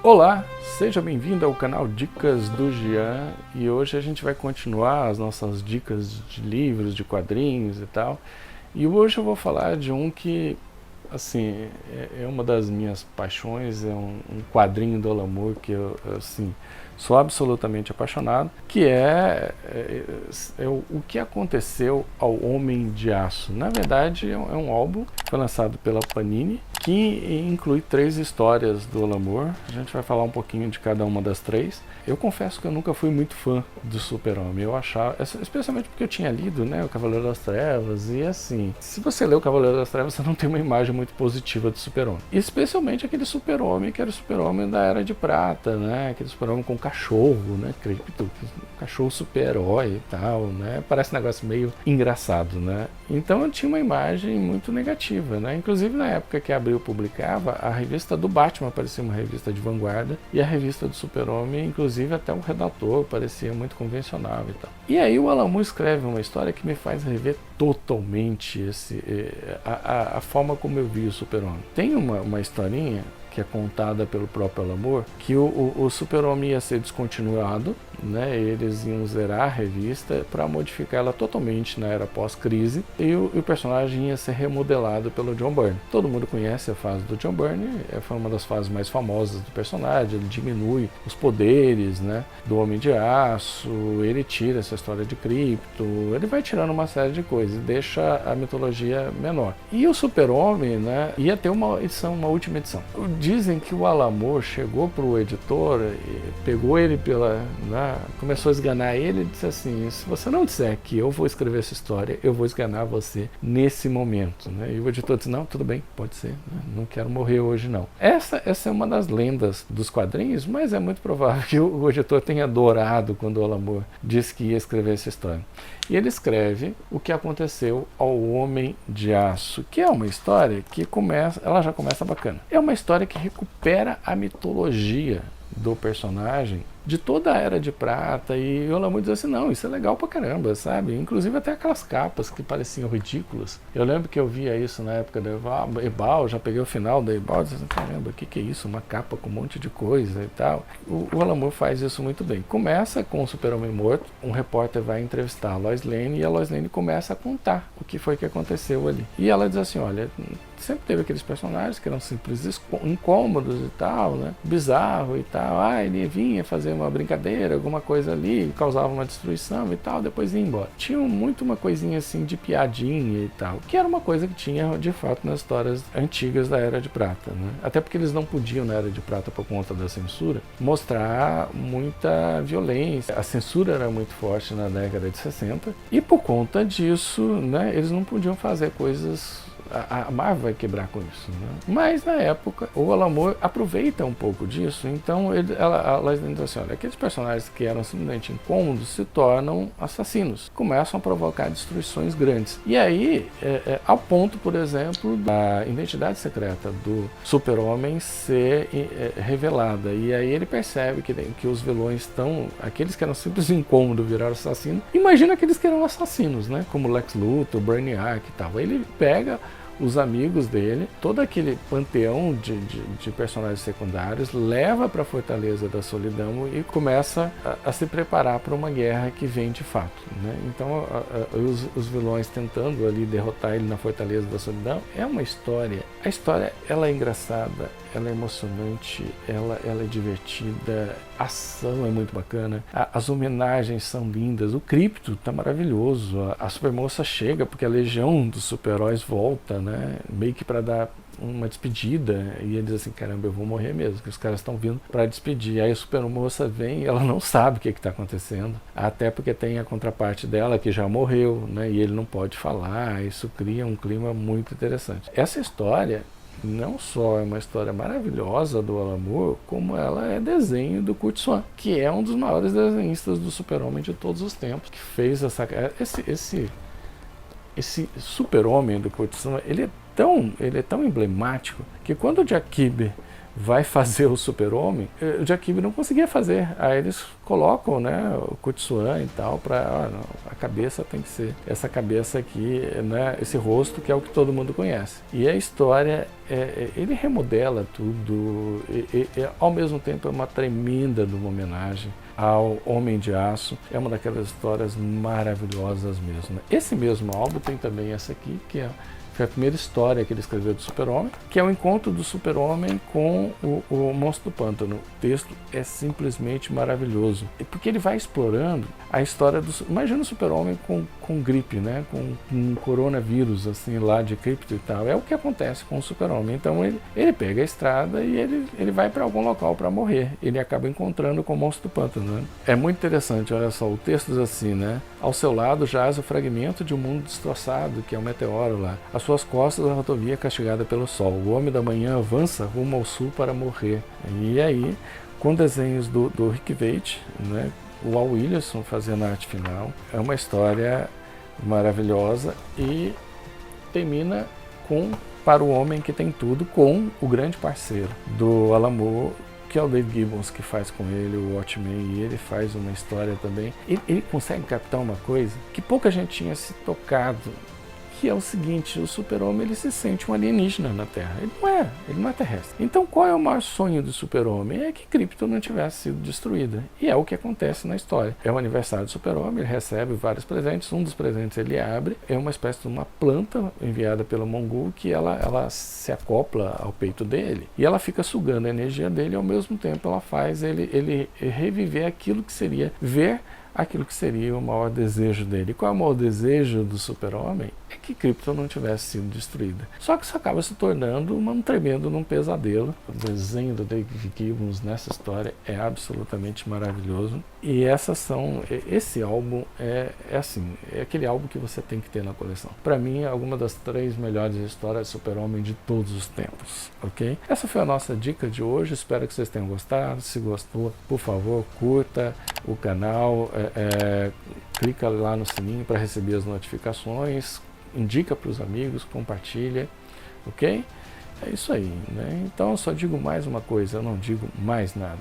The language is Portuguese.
Olá, seja bem-vindo ao canal Dicas do Jean e hoje a gente vai continuar as nossas dicas de livros, de quadrinhos e tal. E hoje eu vou falar de um que, assim, é uma das minhas paixões, é um quadrinho do Alan Moore que eu assim, sou absolutamente apaixonado, que é o que aconteceu ao Homem de Aço. Na verdade, é um álbum que foi lançado pela Panini, que inclui 3 histórias do Alan Moore. A gente vai falar um pouquinho de cada uma das 3. Eu confesso que eu nunca fui muito fã do Super-Homem. Eu achava, especialmente porque eu tinha lido, né, o Cavaleiro das Trevas, e assim, se você lê o Cavaleiro das Trevas, você não tem uma imagem muito positiva do Super-Homem. Especialmente aquele Super-Homem que era o Super-Homem da Era de Prata, né, aquele Super-Homem com cachorro, né, Krypto, cachorro super-herói e tal, né, parece um negócio meio engraçado, né. Então eu tinha uma imagem muito negativa, né, inclusive na época que a Abril publicava, a revista do Batman parecia uma revista de vanguarda, e a revista do Super-Homem, inclusive até o redator parecia muito convencional e tal. E aí o Alan Moore escreve uma história que me faz rever totalmente a forma como eu vi o Super-Homem. Tem uma historinha que é contada pelo próprio Alan Moore, que o Super-Homem ia ser descontinuado, né? Eles iam zerar a revista para modificar ela totalmente na era pós-crise, e o personagem ia ser remodelado pelo John Byrne. Todo mundo conhece a fase do John Byrne, foi uma das fases mais famosas do personagem. Ele diminui os poderes, né, do Homem de Aço, ele tira essa história de Krypto, ele vai tirando uma série de coisas, deixa a mitologia menor. E o Super-Homem, né, ia ter uma última edição. Dizem que o Alan Moore chegou para o editor, pegou ele começou a esganar ele e disse assim: se você não disser que eu vou escrever essa história, eu vou esganar você nesse momento, né? E o editor disse: não, tudo bem, pode ser, né? Não quero morrer hoje não. Essa é uma das lendas dos quadrinhos, mas é muito provável que o editor tenha adorado quando o Alan Moore disse que ia escrever essa história. E ele escreve o que aconteceu ao Homem de Aço, que é uma história que ela já começa bacana. É uma história que recupera a mitologia do personagem de toda a Era de Prata, e o Alan Moore diz assim: não, isso é legal pra caramba, sabe? Inclusive até aquelas capas que pareciam ridículas. Eu lembro que eu via isso na época da Ebal, já peguei o final da Ebal e disse assim: caramba, o que é isso? Uma capa com um monte de coisa e tal. O Alan Moore faz isso muito bem. Começa com o Super-Homem morto, um repórter vai entrevistar a Lois Lane, e a Lois Lane começa a contar o que foi que aconteceu ali. E ela diz assim: olha, sempre teve aqueles personagens que eram simples incômodos e tal, né? Bizarro e tal. Ele vinha fazer uma brincadeira, alguma coisa ali, causava uma destruição e tal, depois ia embora. Tinha muito uma coisinha assim de piadinha e tal, que era uma coisa que tinha de fato nas histórias antigas da Era de Prata, né? Até porque eles não podiam, na Era de Prata, por conta da censura, mostrar muita violência. A censura era muito forte na década de 60, e por conta disso, né, eles não podiam fazer coisas. A Marvel vai quebrar com isso, né? Mas na época o Alan Moore aproveita um pouco disso. Então ela diz assim: olha, aqueles personagens que eram simplesmente incômodos se tornam assassinos, começam a provocar destruições grandes. E aí, ao ponto, por exemplo, da identidade secreta do Super-Homem ser revelada. E aí ele percebe que os vilões estão, aqueles que eram simples incômodos viraram assassinos. Imagina aqueles que eram assassinos, né? Como Lex Luthor, Brainiac e tal. Ele pega os amigos dele, todo aquele panteão de personagens secundários, leva para a Fortaleza da Solidão e começa a se preparar para uma guerra que vem de fato, né? Então os vilões tentando ali derrotar ele na Fortaleza da Solidão. É uma história, a história ela é engraçada, ela é emocionante, ela é divertida, a ação é muito bacana, as homenagens são lindas, o Krypto tá maravilhoso, a Supermoça chega porque a legião dos super-heróis volta, né, meio que para dar uma despedida, e ele diz assim: caramba, eu vou morrer mesmo, que os caras estão vindo para despedir. Aí a Supermoça vem e ela não sabe o que está acontecendo, até porque tem a contraparte dela que já morreu, né, e ele não pode falar. Isso cria um clima muito interessante. Essa história não só é uma história maravilhosa do Alan Moore, como ela é desenho do Curt Swan, que é um dos maiores desenhistas do Super-Homem de todos os tempos, que fez esse Super-Homem do Curt Swan. Ele é tão emblemático que quando o Jack Kirby vai fazer o Super-Homem, o Jack Kirby não conseguia fazer. Aí eles colocam, né, o Kutsuan e tal, para a cabeça tem que ser essa cabeça aqui, né, esse rosto que é o que todo mundo conhece. E a história, ele remodela tudo, ao mesmo tempo é uma tremenda de uma homenagem ao Homem de Aço. É uma daquelas histórias maravilhosas mesmo. Esse mesmo álbum tem também essa aqui, que foi a primeira história que ele escreveu do Super-Homem, que é o encontro do Super-Homem com o Monstro do Pântano. O texto é simplesmente maravilhoso, porque ele vai explorando a história do... Imagina o Super-Homem com gripe, né? Com um coronavírus, assim, lá de cripto e tal. É o que acontece com o Super-Homem. Então ele pega a estrada e ele vai para algum local para morrer. Ele acaba encontrando com o Monstro do Pântano, né? É muito interessante, olha só, o texto diz assim, né? Ao seu lado jaz o fragmento de um mundo destroçado, que é um meteoro lá. Às suas costas a rodovia castigada pelo sol. O homem da manhã avança rumo ao sul para morrer. E aí, com desenhos do Rick Veitch, né? O Al Williamson fazendo a arte final. É uma história maravilhosa e termina com Para o Homem que Tem Tudo, com o grande parceiro do Alan Moore, que é o Dave Gibbons, que faz com ele o Watchmen, e ele faz uma história também. Ele consegue captar uma coisa que pouca gente tinha se tocado, que é o seguinte: o Super-Homem, ele se sente um alienígena na Terra. Ele não é terrestre. Então qual é o maior sonho do Super-Homem? É que Krypton não tivesse sido destruída. E é o que acontece na história. É o aniversário do Super-Homem, ele recebe vários presentes, um dos presentes ele abre, é uma espécie de uma planta enviada pelo Mongul, que ela se acopla ao peito dele, e ela fica sugando a energia dele, e ao mesmo tempo ela faz ele reviver aquilo que seria aquilo que seria o maior desejo dele. Qual é o maior desejo do Super-Homem? É que Krypton não tivesse sido destruída. Só que isso acaba se tornando um tremendo num pesadelo. O desenho do Dave Gibbons nessa história é absolutamente maravilhoso. E esse álbum é assim, é aquele álbum que você tem que ter na coleção. Para mim, é uma das 3 melhores histórias de Super-Homem de todos os tempos, ok? Essa foi a nossa dica de hoje, espero que vocês tenham gostado. Se gostou, por favor, curta o canal, clica lá no sininho para receber as notificações, indica para os amigos, compartilha, ok? É isso aí, né? Então eu só digo mais uma coisa, eu não digo mais nada.